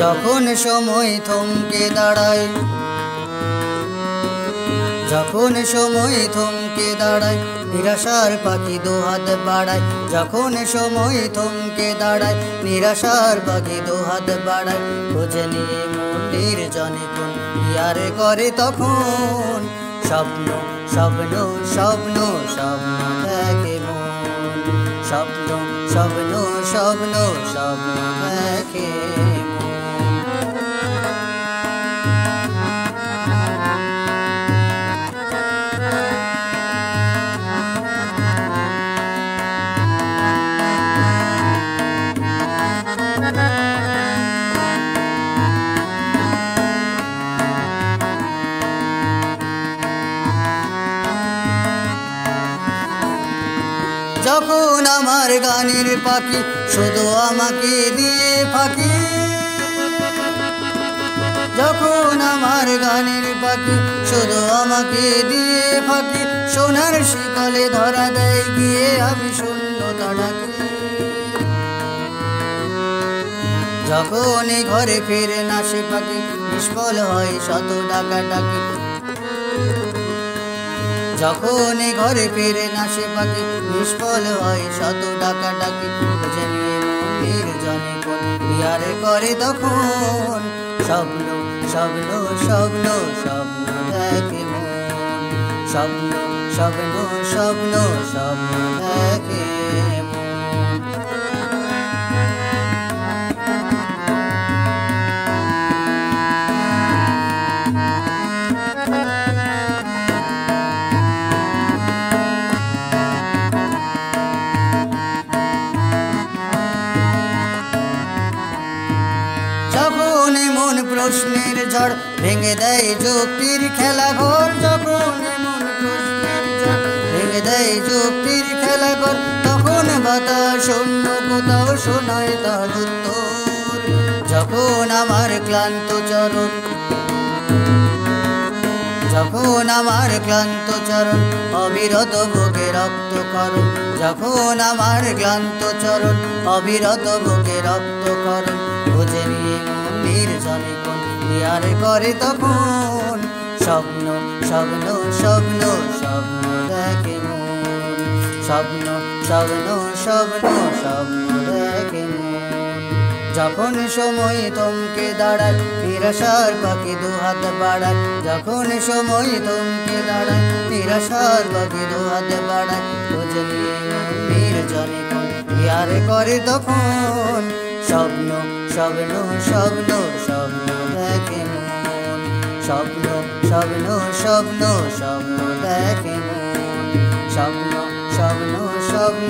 যখন সময় থমকে দাঁড়ায়, যখন সময় থমকে দাঁড়ায়, নিরাশার পাখি দুহাত বাড়ায়। যখন সময় থমকে দাঁড়ায়, নিরাশার পাখি দুহাত বাড়ায়। খুঁজে নিয়ে মন্দির জনে কোন ইয়ারে করে তখন স্বপ্ন স্বপ্ন স্বপ্ন স্বপ্ন দেখে মন। স্বপ্ন স্বপ্ন স্বপ্ন স্বপ্ন দেখে যখন আমার গানের পাখি শুধু আমাকে দিয়ে ফাঁকি। যখন আমার গানের পাখি শুধু আমাকে দিয়ে ফাঁকি। সোনার শিকলে ধরা দেয় গিয়ে আমি শূন্যতা ডাকি। যখন ঘরে ফিরে না সে পাখি নিষ্ফল হয় শত ডাকাডাকি। যখন ঘরে ফিরে না সে পাখি নিষ্ফল হয় শত ডাকাডাকি। খুঁজে নিয়ে মন্দির জনে কোন ইয়ারে করে তখন স্বপ্ন স্বপ্ন স্বপ্ন স্বপ্ন দেখে মন। স্বপ্ন স্বপ্ন স্বপ্ন স্বপ্ন দেখে প্রশ্নের ঝড় ভেঙে দেয় যুক্তির খেলা ঘর। যখন মন প্রশ্নের ঝড় ভেঙে দেয় যুক্তির খেলা ঘর, তখন বাতাস শূন্য কোথাও শোনায় তার উত্তর। যখন আমার ক্লান্ত চরণ, যখন আমার ক্লান্ত চরণ অবিরত বুকে রক্তক্ষরণ। যখন আমার ক্লান্ত চরণ অবিরত বুকে রক্তক্ষরণ। খুঁজে নিয়ে মন্দির জনে কোন ইয়ারে করে তখন স্বপ্ন স্বপ্ন স্বপ্ন স্বপ্ন দেখে মন। স্বপ্ন স্বপ্ন স্বপ্ন স্বপ্ন দেখে মন। যখন সময় থমকে দাঁড়ায়, নিরাশার পাখি দুহাত বাড়ায়। যখন সময় থমকে দাঁড়ায়, নিরাশার পাখি দুহাত বাড়ায়। খুঁজে নিয়ে মন্দির জনে কোন ইয়ারে করে তখন স্বপ্ন স্বপ্ন স্বপ্ন স্বপ্ন দেখে মন। স্বপ্ন স্বপ্ন স্বপ্ন স্বপ্ন দেখে মন। স্বপ্ন স্বপ্ন স্বপ্ন